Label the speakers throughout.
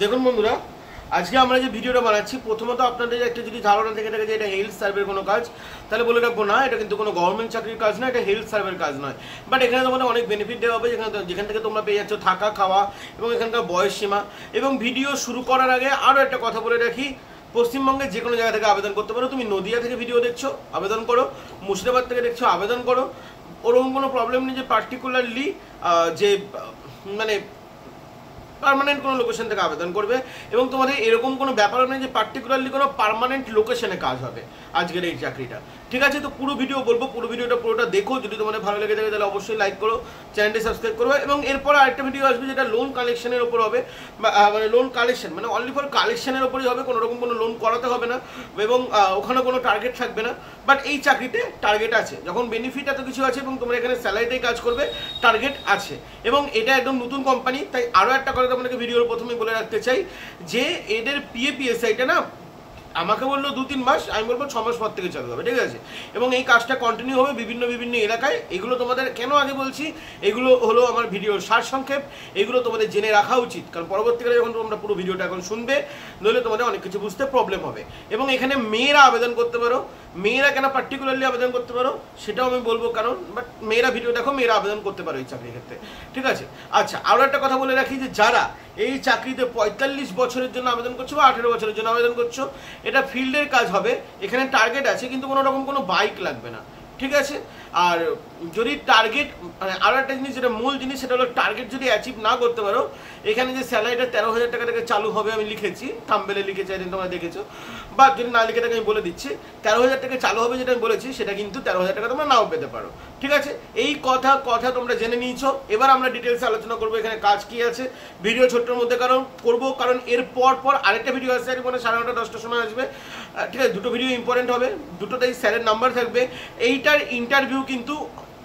Speaker 1: দেখুন বন্ধুরা, আজকে আমরা যে ভিডিওটা বানাচ্ছি, প্রথমত আপনাদের একটা যদি ধারণা থেকে থাকে যে এটা হেলথ সার্ভের কোনো কাজ, তাহলে বলে রাখবো না, এটা কিন্তু কোনো গভর্নমেন্ট চাকরির কাজ না, এটা হেলথ সার্ভের কাজ নয়। বাট এখানে তোমাদের অনেক বেনিফিট দেওয়া হবে, যেখান থেকে তোমরা পেয়ে যাচ্ছ থাকা, খাওয়া এবং এখানকার বয়স সীমা। এবং ভিডিও শুরু করার আগে আরও একটা কথা বলে রাখি, পশ্চিমবঙ্গের যে কোনো জায়গা থেকে আবেদন করতে পারো। তুমি নদিয়া থেকে ভিডিও দেখছো, আবেদন করো। মুর্শিদাবাদ থেকে দেখছো, আবেদন করো। ওরকম কোনো প্রবলেম নেই যে পার্টিকুলারলি যে মানে পার্মানেন্ট কোনো লোকেশন থেকে আবেদন করবে, এবং তোমাদের এরকম কোনো ব্যাপারও নেই যে পার্টিকুলারলি কোনো পার্মানেন্ট লোকেশনে কাজ হবে আজকের এই চাকরিটা। ঠিক আছে, তো পুরো ভিডিও বলবো, পুরো ভিডিওটা পুরোটা দেখো। যদি তোমাদের ভালো লেগে থাকে তাহলে অবশ্যই লাইক করো, চ্যানেলটি সাবস্ক্রাইব করো। এবং এরপর আরেকটা ভিডিও আসবে যেটা লোন কালেকশনের ওপর হবে, মানে লোন কালেকশন মানে অনলি ফর কালেকশনের ওপরই হবে, কোনো রকম কোনো লোন করাতে হবে না, এবং ওখানে কোনো টার্গেট থাকবে না। বাট এই চাকরিতে টার্গেট আছে, যখন বেনিফিট এত কিছু আছে এবং তোমরা এখানে স্যালারিতেই কাজ করবে, টার্গেট আছে। এবং এটা একদম নতুন কোম্পানি, তাই আরও একটা কথা আপনাকে ভিডিওর প্রথমেই বলে রাখতে চাই যে এদের পিএপিএসআইটা না আমাকে বললো 2-3 মাস, আমি বলবো 6 মাস পর থেকে চালু হবে। ঠিক আছে, এবং এই কাজটা কন্টিনিউ হবে বিভিন্ন বিভিন্ন এলাকায়। এগুলো তোমাদের কেন আগে বলছি, এগুলো হলো আমার ভিডিওর সারসংক্ষেপ, এগুলো তোমাদের জেনে রাখা উচিত, কারণ পরবর্তীকালে যখন তোমরা পুরো ভিডিওটা এখন শুনবে, নইলে তোমাদের অনেক কিছু বুঝতে প্রবলেম হবে। এবং এখানে মেয়েরা আবেদন করতে পারো, মেয়েরা কেন পার্টিকুলারলি আবেদন করতে পারো সেটাও আমি বলবো, কারণ বাট মেয়েরা ভিডিও দেখো, মেয়েরা আবেদন করতে পারো এই চাকরির ক্ষেত্রে। ঠিক আছে, আচ্ছা আরও একটা কথা বলে রাখি যে যারা এই চাকরিতে 45 বছরের জন্য আবেদন করছো বা 18 বছরের জন্য আবেদন করছো, এটা ফিল্ডের কাজ হবে। এখানে টার্গেট আছে, কিন্তু কোনো রকম কোনো বাইক লাগবে না। ঠিক আছে, আর যদি টার্গেট মানে আরও একটা জিনিস, যেটা মূল জিনিস, সেটা হলো টার্গেট যদি অ্যাচিভ না করতে পারো, এখানে যে স্যালারিটা 13,000 টাকা থেকে চালু হবে, আমি লিখেছি, থাম্বনেলে লিখেছি, একদিন তোমরা দেখেছো, বা যদি না লিখে থাকে আমি বলে দিচ্ছি, 13,000 টাকা চালু হবে যেটা আমি বলেছি, সেটা কিন্তু 13,000 টাকা তোমরা নাও পেতে পারো। ঠিক আছে, এই কথা তোমরা জেনে নিয়েছো। এবার আমরা ডিটেলসে আলোচনা করবো এখানে কাজ কি আছে। ভিডিও ছোট্টর মধ্যে কারণ এর পর আরেকটা ভিডিও আসছে, আর মানে 9:30 10টার সময় আসবে। ঠিক আছে, দুটো ভিডিও ইম্পর্টেন্ট হবে, দুটোতেই স্যারের নাম্বার থাকবে। এইটার ইন্টারভিউ কিন্তু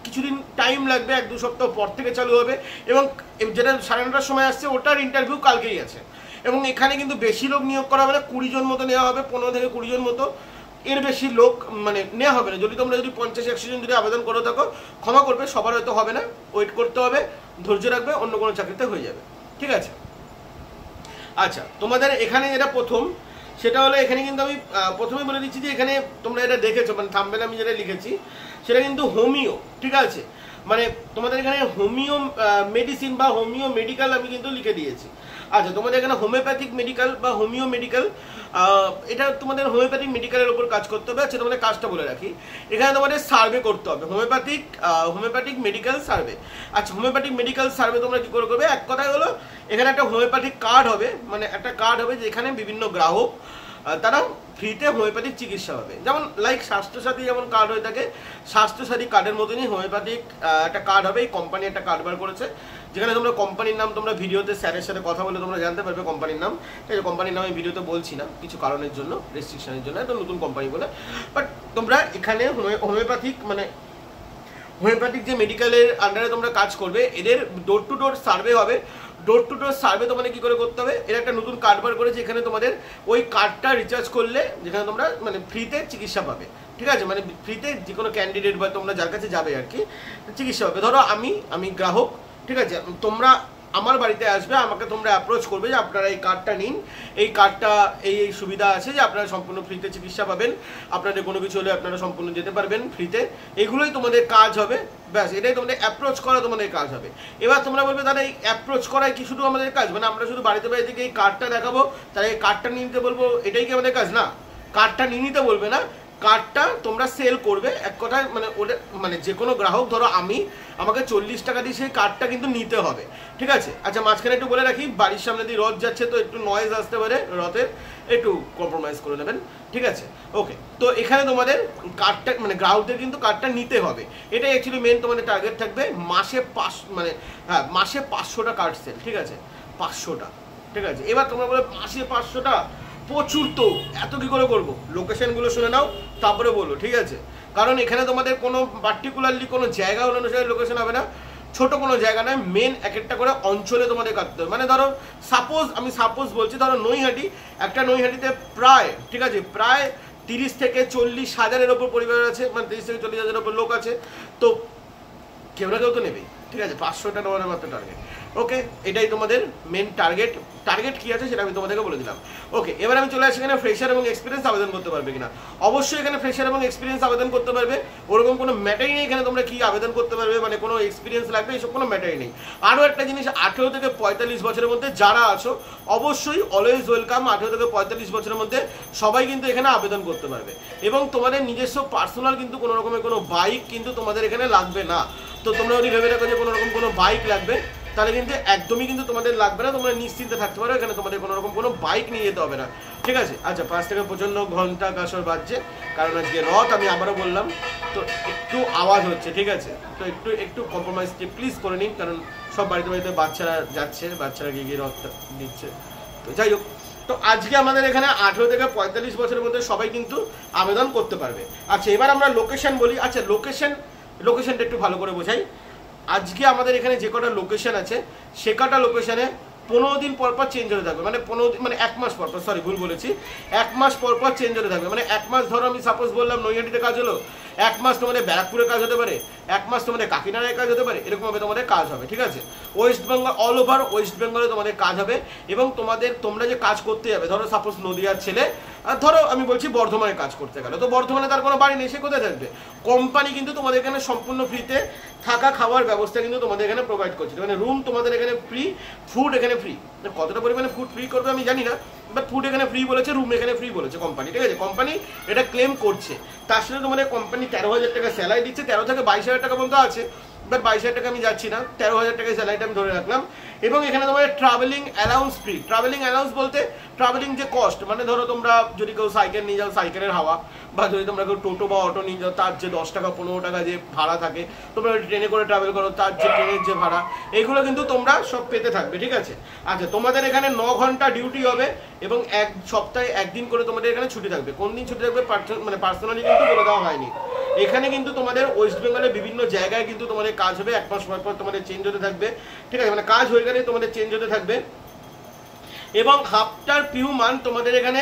Speaker 1: কিছুদিন টাইম লাগবে, 1-2 সপ্তাহ পর থেকে চালু হবে। এবং যেটা 9:30টার সময় আসছে, ওটার ইন্টারভিউ কালকেই আছে। এবং এখানে কিন্তু বেশি লোক নিয়োগ করা হবে না, 20 জন মতো নেওয়া হবে, 15 থেকে 20 জন মতো, এর বেশি লোক মানে নেওয়া হবে না। যদি তোমরা 50-100 জন যদি আবেদন করে থাকো, ক্ষমা করবে, সবার হয়তো হবে না, ওয়েট করতে হবে, ধৈর্য রাখবে, অন্য কোনো চাকরিতে হয়ে যাবে। ঠিক আছে, আচ্ছা তোমাদের এখানে যেটা প্রথম, সেটা হলো এখানে কিন্তু আমি প্রথমেই বলে দিচ্ছি যে এখানে তোমরা এটা দেখেছো, মানে থাম্বনেলে আমি যেটা লিখেছি সেটা কিন্তু হোমিও। ঠিক আছে, মানে তোমাদের এখানে হোমিও মেডিসিন বা হোমিও মেডিকেল আমি কিন্তু লিখে দিয়েছি। আচ্ছা, তোমাদের এখানে হোমিওপ্যাথিক মেডিকেল বা হোমিও মেডিকেল, এটা তোমাদের হোমিওপ্যাথিক মেডিকেলের উপর কাজ করতে হবে। আচ্ছা, তোমাদের কাজটা বলে রাখি, এখানে তোমাদের সার্ভে করতে হবে, হোমিওপ্যাথিক মেডিকেল সার্ভে। আচ্ছা, হোমিওপ্যাথিক মেডিকেল সার্ভে তোমরা কি করে করবে, এক কথায় হলো এখানে একটা হোমিওপ্যাথিক কার্ড হবে, মানে একটা কার্ড হবে যেখানে বিভিন্ন গ্রাহক তারা ফ্রিতে হোমিওপ্যাথিক চিকিৎসা হবে। যেমন লাইক স্বাস্থ্যসাথী যেমন কার্ড হয়ে থাকে, স্বাস্থ্যসাথী কার্ডের মতনই হোমিওপ্যাথিক একটা কার্ড হবে। এই কোম্পানি একটা কার্ড বার করেছে, যেখানে তোমরা কোম্পানির নাম তোমরা ভিডিওতে স্যারের সাথে কথা বলে তোমরা জানতে পারবে কোম্পানির নাম। এই কোম্পানির নাম আমি ভিডিওতে বলছি না, কিছু কারণের জন্য, রেস্ট্রিকশনের জন্য, এটা নতুন কোম্পানি বলে। বাট তোমরা এখানে হোমিওপ্যাথিক যে মেডিকেলের আন্ডারে তোমরা কাজ করবে, এদের ডোর টু ডোর সার্ভে হবে। ডোর টু ডোর সার্ভে তোমাদের কি করে করতে হবে, এর একটা নতুন কার্ড বার করেছে, এখানে তোমাদের ওই কার্ডটা রিচার্জ করলে যেখানে তোমরা মানে ফ্রিতে চিকিৎসা পাবে। ঠিক আছে, মানে ফ্রিতে যে কোনো ক্যান্ডিডেট বা তোমরা যার কাছে যাবে আর কি, চিকিৎসা পাবে। ধরো আমি গ্রাহক, ঠিক আছে, তোমরা আমার বাড়িতে আসবে, আমাকে তোমরা অ্যাপ্রোচ করবে যে আপনারা এই কার্ডটা নিন, এই কার্ডটা এই সুবিধা আছে যে আপনারা সম্পূর্ণ ফ্রিতে চিকিৎসা পাবেন, আপনাদের কোনো কিছু হলে আপনারা সম্পূর্ণ যেতে পারবেন ফ্রিতে। এগুলোই তোমাদের কাজ হবে, ব্যাস, এটাই তোমাদের অ্যাপ্রোচ করা তোমাদের কাজ হবে। এবার তোমরা বলবে দাদা এই অ্যাপ্রোচ করাই কি শুধু আমাদের কাজ, মানে আমরা শুধু বাড়িতে থেকে এই কার্ডটা দেখাবো, তাহলে এই কার্ডটা নিয়ে নিতে বলবো, এটাই কি আমাদের কাজ? না, কার্ডটা নিয়ে নিতে বলবে না, কার্ডটা তোমরা সেল করবে। এক কথায় মানে ওটা মানে যে কোনো গ্রাহক, ধরো আমাকে 40 টাকা দিয়ে সেই কার্ডটা কিন্তু নিতে হবে। ঠিক আছে, আচ্ছা মাঝখানে একটু বলে রাখি, বাড়ির সামনে দিয়ে রথ যাচ্ছে, তো একটু নয়েজ আসতে পারে, রথের একটু কম্প্রোমাইজ করে নেবেন। ঠিক আছে, ওকে। তো এখানে তোমাদের কার্ডটা মানে গ্রাহকদের কিন্তু কার্ডটা নিতে হবে, এটাই অ্যাকচুয়ালি মেন তোমাদের টার্গেট থাকবে। মাসে 500টা কার্ড সেল। ঠিক আছে, 500টা। ঠিক আছে, এবার তোমরা বলে মাসে 500টা প্রচুর, তো এত কি করে করবো? লোকেশনগুলো শুনে নাও, তারপরে বলো। ঠিক আছে, কারণ এখানে তোমাদের কোনো পার্টিকুলারলি কোনো জায়গা অনুসারে লোকেশন হবে না, ছোট কোনো জায়গা নয়, মেন এক একটা করে অঞ্চলে তোমাদের কাটতে হবে। মানে ধরো আমি সাপোজ বলছি, ধরো নৈহাটিতে প্রায়, ঠিক আছে, প্রায় 30 থেকে 40 হাজারের ওপর পরিবার আছে, মানে 30 থেকে 40 হাজারের ওপর লোক আছে, তো কেউ না কেউ তো নেবেই। ঠিক আছে, 500টা নেওয়ার মাত্র টার্গেট। ওকে, এটাই তোমাদের মেন টার্গেট। টার্গেট কী আছে সেটা আমি তোমাদেরকে বলে দিলাম। ওকে, এবার আমি চলে আসি এখানে ফ্রেশার এবং এক্সপিরিয়েন্স আবেদন করতে পারবে কিনা। অবশ্যই এখানে ফ্রেশার এবং এক্সপিরিয়েন্স আবেদন করতে পারবে, ওরকম কোনো ম্যাটারই নেই এখানে তোমরা কি আবেদন করতে পারবে, মানে কোনো এক্সপিরিয়েন্স লাগবে এসব কোনো ম্যাটারই নেই। আরও একটা জিনিস, 18 থেকে 45 বছরের মধ্যে যারা আছো অবশ্যই অলওয়েজ ওয়েলকাম। 18 থেকে 45 বছরের মধ্যে সবাই কিন্তু এখানে আবেদন করতে পারবে, এবং তোমাদের নিজস্ব পার্সোনাল কিন্তু কোনো রকমের কোনো বাইক কিন্তু তোমাদের এখানে লাগবে না। তো তোমরা যদি ভেবে রাখো যে কোনো রকম কোনো বাইক লাগবে, তাহলে কিন্তু একদমই কিন্তু তোমাদের লাগবে না, তোমরা নিশ্চিন্তে থাকতে পারো, এখানে তোমাদের কোনো রকম কোনো বাইক নিয়ে যেতে হবে না, ঠিক আছে। আচ্ছা, 5 থেকে প্রচণ্ড ঘন্টা কাসর বাজছে, কারণ আজকে রথ, আমি আবারও বললাম, তো একটু আওয়াজ হচ্ছে, ঠিক আছে। তো একটু কম্প্রোমাইজ প্লিজ করে নিন, কারণ সব বাড়িতে বাড়িতে বাচ্চারা যাচ্ছে, বাচ্চারা গিয়ে রথটা দিচ্ছে। তো যাই হোক, তো আজকে আমাদের এখানে 18 থেকে 45 বছরের মধ্যে সবাই কিন্তু আবেদন করতে পারবে। আচ্ছা, এবার আমরা লোকেশন বলি। আচ্ছা, লোকেশনটা একটু ভালো করে বোঝাই। আজকে আমাদের এখানে যে কটা লোকেশন আছে, সে কটা লোকেশনে 15 দিন পর পর চেঞ্জ হতে থাকবে, মানে 15 দিন মানে 1 মাস পর পর, সরি ভুল বলেছি, 1 মাস পর পর চেঞ্জ হতে থাকবে। মানে 1 মাস ধরো আমি সাপোজ বললাম নৈহাটিতে কাজ হলো, 1 মাস তোমাদের ব্যারাকপুরে কাজ হতে পারে, 1 মাস তোমাদের কাকিনাড়ায় কাজ হতে পারে, এরকমভাবে তোমাদের কাজ হবে, ঠিক আছে। West Bengal, all over West বেঙ্গলে তোমাদের কাজ হবে, এবং তোমরা যে কাজ করতে যাবে, ধরো সাপোজ নদিয়ার ছেলে, আর ধরো আমি বলছি বর্ধমানে কাজ করতে গেল, তো বর্ধমানে তার কোনো বাড়ি নেই, সে কোথায় থাকবে? কোম্পানি কিন্তু তোমাদের এখানে সম্পূর্ণ ফ্রিতে থাকা খাওয়ার ব্যবস্থা কিন্তু তোমাদের এখানে প্রোভাইড করছে, মানে রুম তোমাদের এখানে ফ্রি, ফুড এখানে ফ্রি। কতটা পরিমাণে ফুড ফ্রি করবে আমি জানি না, বাট ফুড এখানে ফ্রি বলেছে, রুম এখানে ফ্রি বলেছে কোম্পানি, ঠিক আছে। কোম্পানি এটা ক্লেম করছে। তার সাথে তোমাদের কোম্পানি 13,000 টাকা স্যালারি দিচ্ছে, 13 থেকে 22,000 টাকা পর্যন্ত আছে, বাট 22,000 টাকা আমি যাচ্ছি না, 13,000 টাকায় স্যালারিটা আমি ধরে রাখলাম। এবং এখানে তোমাদের travelling allowance free. Travelling allowance বলতে ট্রাভেলিং যে কস্ট, মানে ধরো তোমরা যদি কেউ সাইকেল নিয়ে যাও, সাইকেলের হাওয়া, বা যদি তোমরা কেউ টোটো বা অটো নিয়ে যাও, তার যে 10 টাকা 15 টাকা যে ভাড়া থাকে, তোমরা ট্রেনে করে ট্রাভেল করো, তার যে ট্রেনের যে ভাড়া, এগুলো কিন্তু তোমরা সব পেতে থাকবে, ঠিক আছে। আচ্ছা, তোমাদের এখানে 9 ঘন্টা ডিউটি হবে, এবং এক সপ্তাহে একদিন করে তোমাদের এখানে ছুটি থাকবে। কোন দিন ছুটি থাকবে মানে পার্সোনালি কিন্তু বলে দেওয়া হয়নি। এখানে কিন্তু তোমাদের ওয়েস্ট বেঙ্গলের বিভিন্ন জায়গায় কিন্তু তোমাদের কাজ হবে, 1 মাস পর পর তোমাদের চেঞ্জ হতে থাকবে, ঠিক আছে, মানে কাজ হয়ে গেলে তোমাদের চেঞ্জ হতে থাকবে। এবং আফটার ফিউ মান্থ তোমাদের এখানে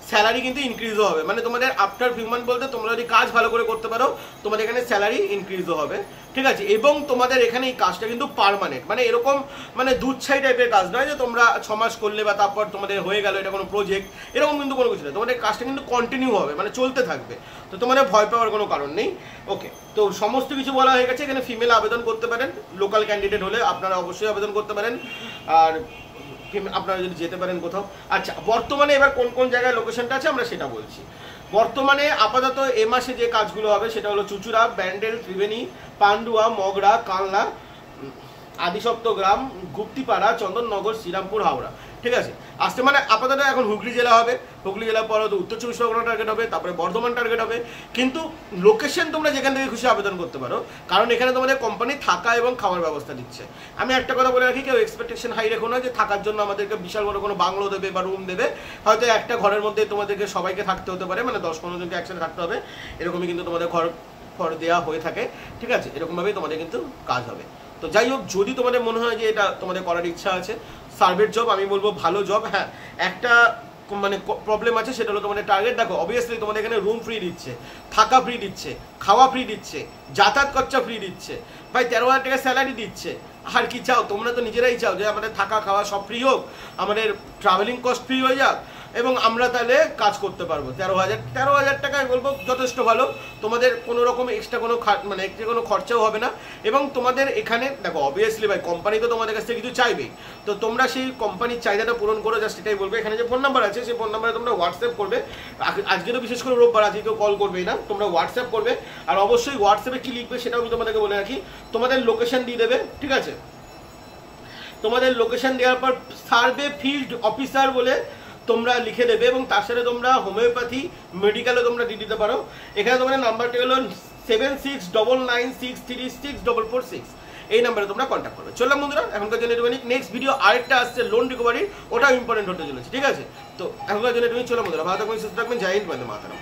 Speaker 1: স্যালারি কিন্তু ইনক্রিজও হবে, মানে তোমাদের আফটার ফিউ মান্থ বলতে তোমরা যদি কাজ ভালো করে করতে পারো, তোমাদের এখানে স্যালারি ইনক্রিজও হবে, ঠিক আছে। এবং তোমাদের এখানে এই কাজটা কিন্তু পার্মানেন্ট, মানে এরকম মানে দুচ্ছাই টাইপের কাজ নয় যে তোমরা 6 মাস করলে বা তারপর তোমাদের হয়ে গেল, এটা কোনো প্রজেক্ট, এরকম কিন্তু কোনো কিছু নেই। তোমাদের কাজটা কিন্তু কন্টিনিউ হবে, মানে চলতে থাকবে, তো তোমাদের ভয় পাওয়ার কোনো কারণ নেই। ওকে, তো সমস্ত কিছু বলা হয়ে গেছে। এখানে ফিমেল আবেদন করতে পারেন, লোকাল ক্যান্ডিডেট হলে আপনারা অবশ্যই আবেদন করতে পারেন, আর আপনারা যদি যেতে পারেন কোথাও। আচ্ছা, বর্তমানে এবার কোন কোন জায়গায় লোকেশনটা আছে আমরা সেটা বলছি। বর্তমানে আপাতত এ মাসে যে কাজগুলো হবে সেটা হলো চুচুড়া, ব্যান্ডেল, ত্রিবেণী, পান্ডুয়া, মগরা, কানলা, আদিসপ্তগ্রাম, গুপ্তিপাড়া, চন্দননগর, শ্রীরামপুর, হাওড়া, ঠিক আছে। আসতে মানে আপাতত এখন হুগলি জেলা হবে, হুগলি জেলার পর উত্তর 24 পরগনা টার্গেট হবে, তারপরে বর্ধমান টার্গেট হবে। কিন্তু লোকেশন তোমরা যেখান থেকে খুশি আবেদন করতে পারো, কারণ এখানে তোমাদের কোম্পানি থাকা এবং খাওয়ার ব্যবস্থা দিচ্ছে। আমি একটা কথা বলে রাখি, কেউ এক্সপেকটেশন হাই রেখো না যে থাকার জন্য আমাদেরকে বিশাল বড় কোনো বাংলো দেবে বা রুম দেবে। হয়তো একটা ঘরের মধ্যে তোমাদেরকে সবাইকে থাকতে হতে পারে, মানে 10-15 জনকে একসাথে থাকতে হবে, এরকমই কিন্তু তোমাদের ঘর দেওয়া হয়ে থাকে, ঠিক আছে। এরকমভাবেই তোমাদের কিন্তু কাজ হবে। তো যাই হোক, যদি তোমাদের মনে হয় যে এটা তোমাদের করার ইচ্ছা আছে, সার্ভের জব, আমি বলবো ভালো জব। হ্যাঁ, একটা মানে প্রবলেম আছে, সেটা হলো তোমাদের টার্গেট। দেখো, অবভিয়াসলি তোমাদের এখানে রুম ফ্রি দিচ্ছে, থাকা ফ্রি দিচ্ছে, খাওয়া ফ্রি দিচ্ছে, যাতায়াত খরচা ফ্রি দিচ্ছে, ভাই 13,000 টাকা স্যালারি দিচ্ছে। আর কি চাও? তোমরা তো নিজেরাই চাও যে আমাদের থাকা খাওয়া সব ফ্রি হোক, আমাদের ট্রাভেলিং কস্ট ফ্রি হয়ে যাক, এবং আমরা তাহলে কাজ করতে পারবো। 13,000 টাকায় বলবো যথেষ্ট ভালো। তোমাদের কোনো রকম এক্সট্রা কোনো খরচাও হবে না। এবং তোমাদের এখানে দেখো, অবভিয়াসলি ভাই কোম্পানি তো তোমাদের কাছ থেকে কিছু চাইবেই, তো তোমরা সেই কোম্পানির চাহিদাটা পূরণ করো, জাস্ট এটাই বলবে। এখানে যে ফোন নাম্বার আছে, সেই ফোন নাম্বারে তোমরা হোয়াটসঅ্যাপ করবে। আজকে তো বিশেষ করে রোববার, আজকে কেউ কল করবেই না, তোমরা হোয়াটসঅ্যাপ করবে। আর অবশ্যই হোয়াটসঅ্যাপে কি লিখবে সেটাও আমি তোমাদেরকে বলে রাখি, তোমাদের লোকেশন দিয়ে দেবে, ঠিক আছে। তোমাদের লোকেশন দেওয়ার পর সার্ভে ফিল্ড অফিসার বলে তোমরা লিখে দেবে, এবং তার সাথে তোমরা হোমিওপ্যাথি মেডিকেলও তোমরা দিয়ে দিতে পারো। এখানে তোমাদের নাম্বারটি হলো 7699636446, এই নাম্বারে তোমরা কন্ট্যাক্ট করবে। চললাম বন্ধুরা, এখনকার জন্য একটুখানি। নেক্সট ভিডিও আরেকটা আসছে লোন রিকভারি, ওটাও ইম্পর্টেন্ট হতে চলেছে, ঠিক আছে। তো এখনকার জন্য তুমি চলো বন্ধুরা, ভালো থাকবেন, সুস্থ থাকবেন, জয় হিন্দ, বন্দে মাতরম।